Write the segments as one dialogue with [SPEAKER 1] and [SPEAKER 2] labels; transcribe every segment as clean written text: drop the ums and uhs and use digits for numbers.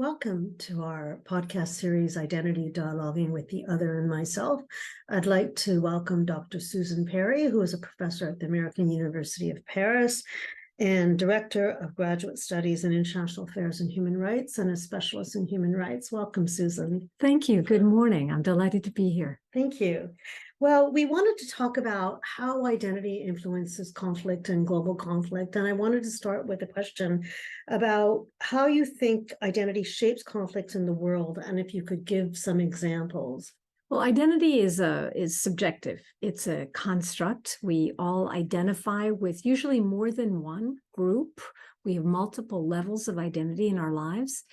[SPEAKER 1] Welcome to our podcast series, Identity Dialoguing with the Other and Myself. I'd like to welcome Dr. Susan Perry, who is a professor at the American University of Paris and Director of Graduate Studies in International Affairs and Human Rights and a specialist in human rights. Welcome, Susan.
[SPEAKER 2] Thank you. Good morning. I'm delighted to be here.
[SPEAKER 1] Thank you. Well, we wanted to talk about how identity influences conflict and global conflict. And I wanted to start with a question about how you think identity shapes conflict in the world, and if you could give some examples.
[SPEAKER 2] Well, identity is subjective. It's a construct. We all identify with usually more than one group. We have multiple levels of identity in our lives.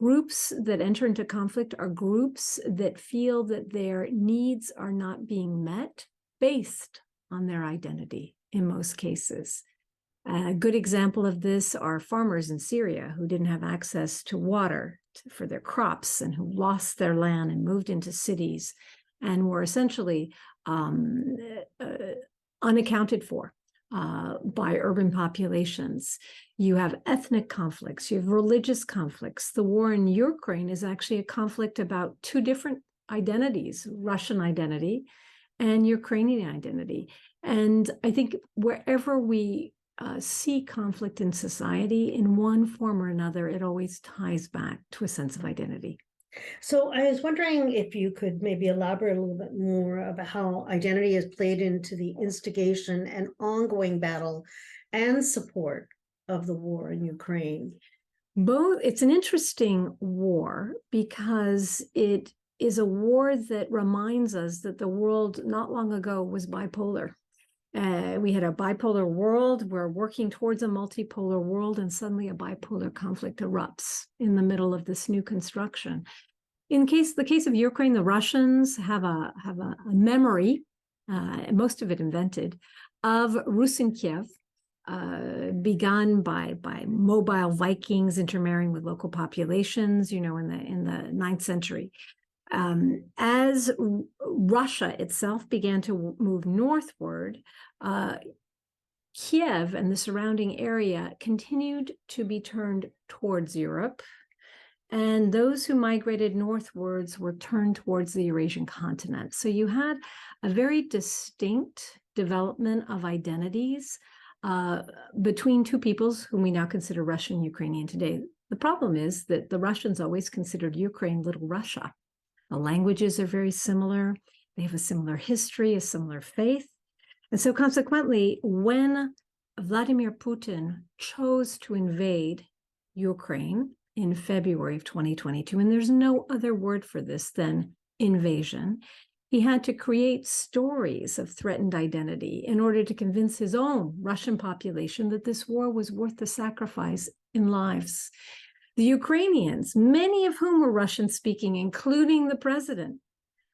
[SPEAKER 2] Groups that enter into conflict are groups that feel that their needs are not being met based on their identity in most cases. A good example of this are farmers in Syria who didn't have access to water for their crops and who lost their land and moved into cities and were essentially unaccounted for by urban populations. You have ethnic conflicts, you have religious conflicts. The war in Ukraine is actually a conflict about two different identities, Russian identity and Ukrainian identity. And I think wherever we see conflict in society, in one form or another, it always ties back to a sense of identity.
[SPEAKER 1] So I was wondering if you could maybe elaborate a little bit more about how identity is played into the instigation and ongoing battle and support of the war in Ukraine.
[SPEAKER 2] It's an interesting war because it is a war that reminds us that the world not long ago was bipolar. We had a bipolar world. We're working towards a multipolar world, and suddenly a bipolar conflict erupts in the middle of this new construction. In the case of Ukraine, the Russians have a memory, most of it invented, of Rus in Kiev, begun by mobile Vikings intermarrying with local populations, in the 9th century. As Russia itself began to move northward, Kiev and the surrounding area continued to be turned towards Europe, and those who migrated northwards were turned towards the Eurasian continent. So you had a very distinct development of identities between two peoples whom we now consider Russian and Ukrainian today. The problem is that the Russians always considered Ukraine Little Russia. The languages are very similar. They have a similar history, a similar faith. And so consequently, when Vladimir Putin chose to invade Ukraine in February of 2022, and there's no other word for this than invasion, he had to create stories of threatened identity in order to convince his own Russian population that this war was worth the sacrifice in lives. The Ukrainians, many of whom were Russian-speaking, including the president,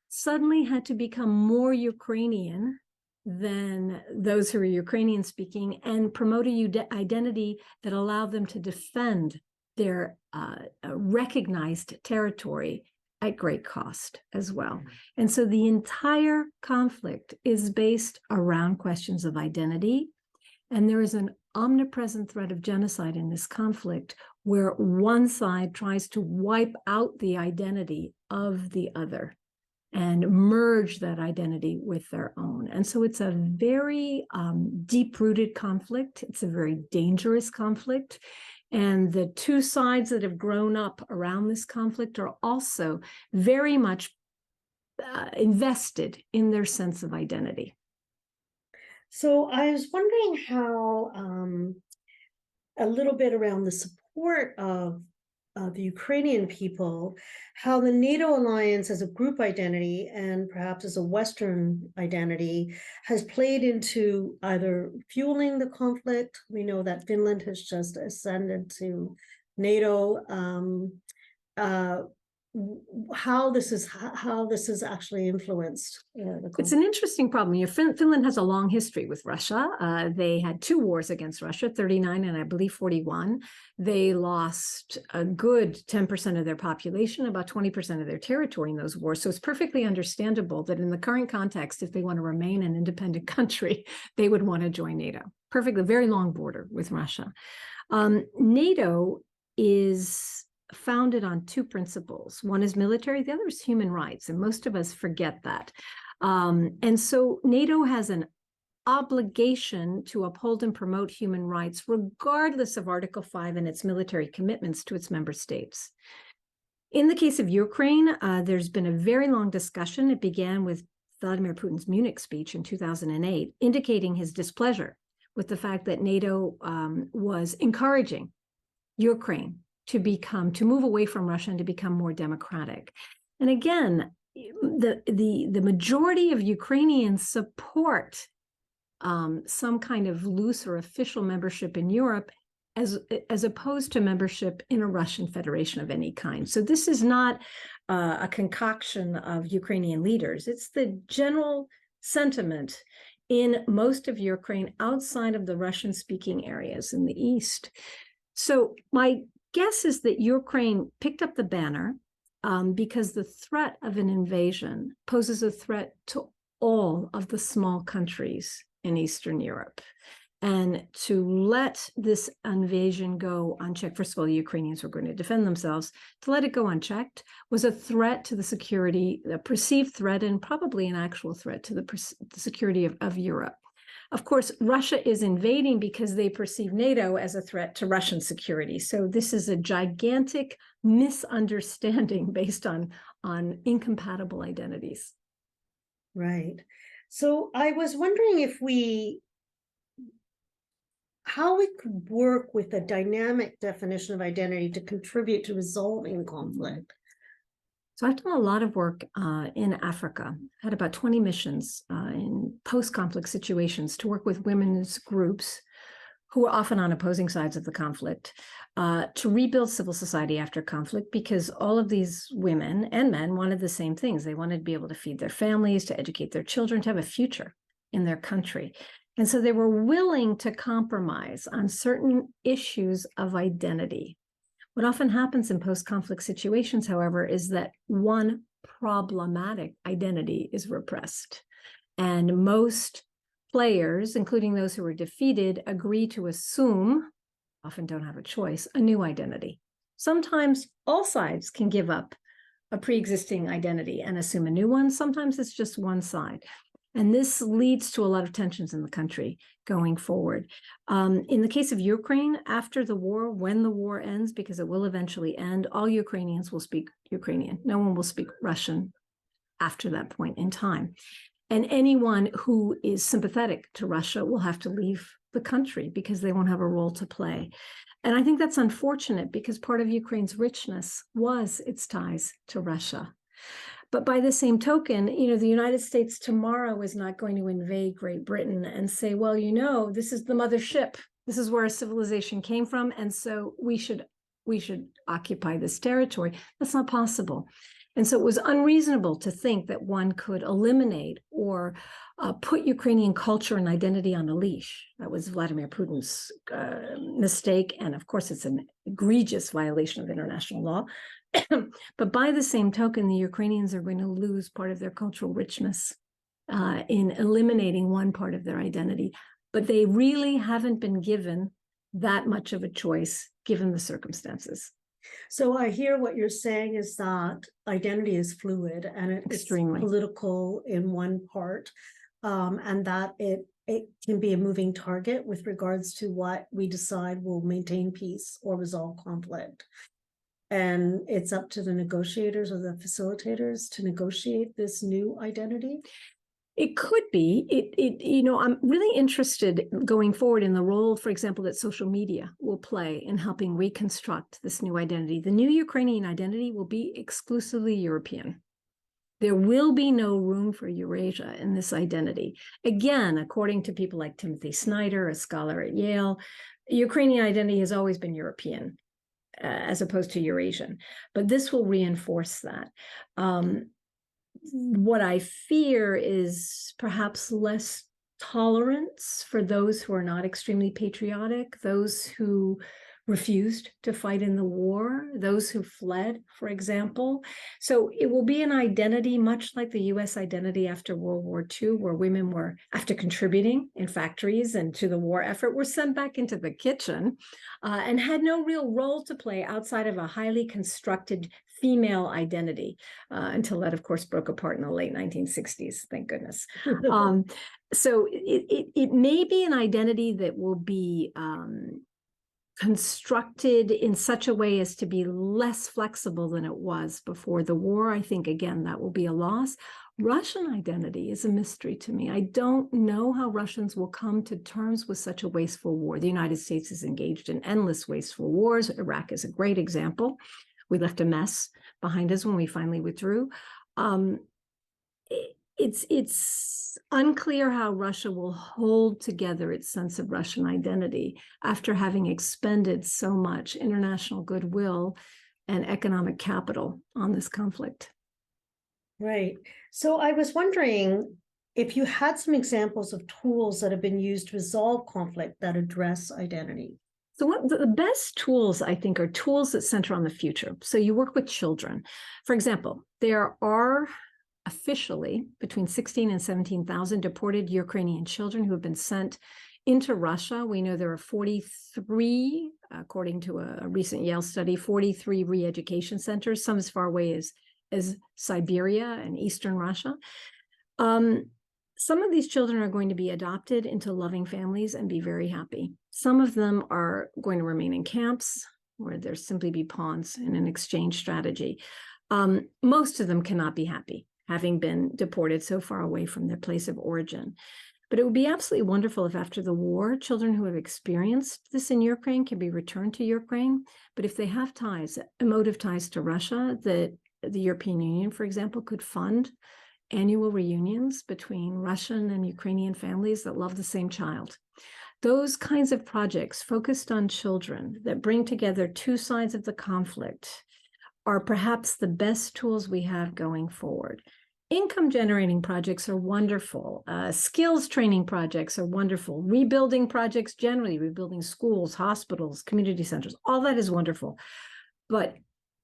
[SPEAKER 2] suddenly had to become more Ukrainian than those who were Ukrainian-speaking and promote a identity that allowed them to defend their recognized territory at great cost as well. And so the entire conflict is based around questions of identity, and there is an omnipresent threat of genocide in this conflict where one side tries to wipe out the identity of the other and merge that identity with their own. And so it's a very deep-rooted conflict. It's a very dangerous conflict. And the two sides that have grown up around this conflict are also very much invested in their sense of identity.
[SPEAKER 1] So I was wondering how a little bit around the support of the Ukrainian people, how the NATO alliance as a group identity and perhaps as a Western identity has played into either fueling the conflict. We know that Finland has just ascended to NATO. How this is actually influenced.
[SPEAKER 2] It's an interesting problem. Finland has a long history with Russia. They had two wars against Russia, 39 and I believe 41. They lost a good 10% of their population, about 20% of their territory in those wars. So it's perfectly understandable that in the current context, if they want to remain an independent country, they would want to join NATO. Perfectly, very long border with Russia. NATO is founded on two principles. One is military, the other is human rights, and most of us forget that. And so NATO has an obligation to uphold and promote human rights, regardless of Article 5 and its military commitments to its member states. In the case of Ukraine, there's been a very long discussion. It began with Vladimir Putin's Munich speech in 2008, indicating his displeasure with the fact that NATO was encouraging Ukraine to move away from Russia and to become more democratic. And again, the majority of Ukrainians support some kind of loose or official membership in Europe, as opposed to membership in a Russian Federation of any kind. So this is not a concoction of Ukrainian leaders. It's the general sentiment in most of Ukraine outside of the Russian-speaking areas in the east. So my guess is that Ukraine picked up the banner because the threat of an invasion poses a threat to all of the small countries in Eastern Europe. And to let this invasion go unchecked, first of all, the Ukrainians were going to defend themselves. To let it go unchecked was a threat to the security, a perceived threat, and probably an actual threat to the security of Europe. Of course, Russia is invading because they perceive NATO as a threat to Russian security. So this is a gigantic misunderstanding based on incompatible identities.
[SPEAKER 1] Right. So I was wondering how we could work with a dynamic definition of identity to contribute to resolving conflict.
[SPEAKER 2] So I've done a lot of work in Africa, had about 20 missions in post-conflict situations to work with women's groups who are often on opposing sides of the conflict, to rebuild civil society after conflict, because all of these women and men wanted the same things. They wanted to be able to feed their families, to educate their children, to have a future in their country. And so they were willing to compromise on certain issues of identity. What often happens in post-conflict situations, however, is that one problematic identity is repressed. And most players, including those who were defeated, agree to assume, often don't have a choice, a new identity. Sometimes all sides can give up a pre-existing identity and assume a new one. Sometimes it's just one side. And this leads to a lot of tensions in the country going forward. In the case of Ukraine, after the war, when the war ends, because it will eventually end, all Ukrainians will speak Ukrainian. No one will speak Russian after that point in time. And anyone who is sympathetic to Russia will have to leave the country because they won't have a role to play. And I think that's unfortunate because part of Ukraine's richness was its ties to Russia. But by the same token, the United States tomorrow is not going to invade Great Britain and say, well, this is the mothership. This is where our civilization came from. And so we should occupy this territory. That's not possible. And so it was unreasonable to think that one could eliminate or put Ukrainian culture and identity on a leash. That was Vladimir Putin's mistake. And of course, it's an egregious violation of international law. But by the same token, the Ukrainians are going to lose part of their cultural richness in eliminating one part of their identity. But they really haven't been given that much of a choice, given the circumstances.
[SPEAKER 1] So I hear what you're saying is that identity is fluid and it's political in one part, and that it can be a moving target with regards to what we decide will maintain peace or resolve conflict. And it's up to the negotiators or the facilitators to negotiate this new identity.
[SPEAKER 2] It could be. I'm really interested going forward in the role, for example, that social media will play in helping reconstruct this new identity. The new Ukrainian identity will be exclusively European. There will be no room for Eurasia in this identity. Again, according to people like Timothy Snyder, a scholar at Yale, Ukrainian identity has always been European, as opposed to Eurasian. But this will reinforce that. What I fear is perhaps less tolerance for those who are not extremely patriotic, those who refused to fight in the war, those who fled, for example. So it will be an identity much like the US identity after World War II, where women were, after contributing in factories and to the war effort, were sent back into the kitchen and had no real role to play outside of a highly constructed female identity until that, of course, broke apart in the late 1960s, thank goodness. So it may be an identity that will be constructed in such a way as to be less flexible than it was before the war. I think, again, that will be a loss. Russian identity is a mystery to me. I don't know how Russians will come to terms with such a wasteful war. The United States is engaged in endless wasteful wars. Iraq is a great example. We left a mess behind us when we finally withdrew. It's unclear how Russia will hold together its sense of Russian identity after having expended so much international goodwill and economic capital on this conflict.
[SPEAKER 1] Right. So I was wondering if you had some examples of tools that have been used to resolve conflict that address identity.
[SPEAKER 2] So one of the best tools, I think, are tools that center on the future. So you work with children. For example, there are officially between 16 and 17,000 deported Ukrainian children who have been sent into Russia. We know there are 43, according to a recent Yale study, 43 re-education centers, some as far away as Siberia and Eastern Russia. Some of these children are going to be adopted into loving families and be very happy. Some of them are going to remain in camps where there simply be pawns in an exchange strategy. Most of them cannot be happy, having been deported so far away from their place of origin. But it would be absolutely wonderful if after the war, children who have experienced this in Ukraine can be returned to Ukraine. But if they have ties, emotive ties to Russia, that the European Union, for example, could fund annual reunions between Russian and Ukrainian families that love the same child. Those kinds of projects focused on children that bring together two sides of the conflict are perhaps the best tools we have going forward. Income generating projects are wonderful. Skills training projects are wonderful. Rebuilding projects generally, rebuilding schools, hospitals, community centers, all that is wonderful. But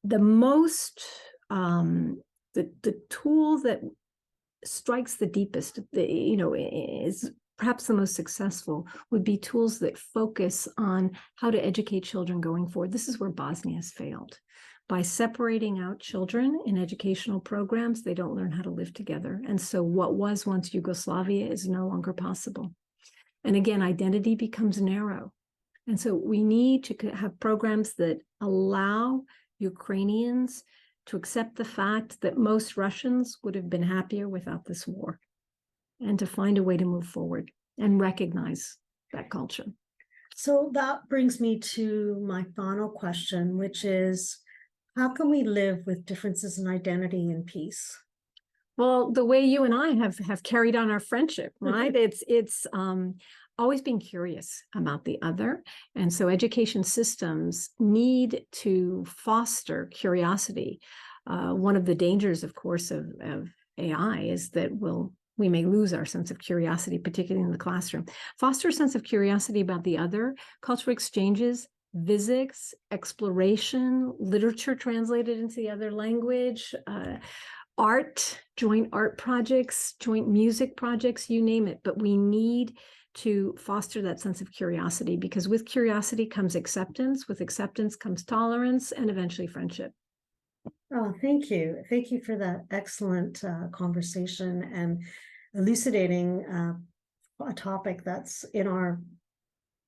[SPEAKER 2] the most, the tool that strikes the deepest, is perhaps the most successful, would be tools that focus on how to educate children going forward. This is where Bosnia has failed. By separating out children in educational programs, they don't learn how to live together. And so what was once Yugoslavia is no longer possible. And again, identity becomes narrow. And so we need to have programs that allow Ukrainians to accept the fact that most Russians would have been happier without this war, and to find a way to move forward and recognize that culture.
[SPEAKER 1] So that brings me to my final question, which is, how can we live with differences in identity in peace?
[SPEAKER 2] Well, the way you and I have carried on our friendship, right? It's always being curious about the other. And so education systems need to foster curiosity. One of the dangers, of course, of AI is that we may lose our sense of curiosity, particularly in the classroom. Foster a sense of curiosity about the other, cultural exchanges, visits, exploration, literature translated into the other language, art, joint art projects, joint music projects, you name it. But we need to foster that sense of curiosity, because with curiosity comes acceptance, with acceptance comes tolerance, and eventually friendship.
[SPEAKER 1] Oh, thank you. Thank you for that excellent conversation and elucidating a topic that's in our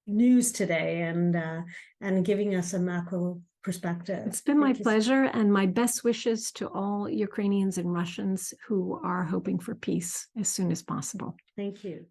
[SPEAKER 1] news today, and giving us a macro perspective.
[SPEAKER 2] It's been my pleasure, and my best wishes to all Ukrainians and Russians who are hoping for peace as soon as possible.
[SPEAKER 1] Thank you.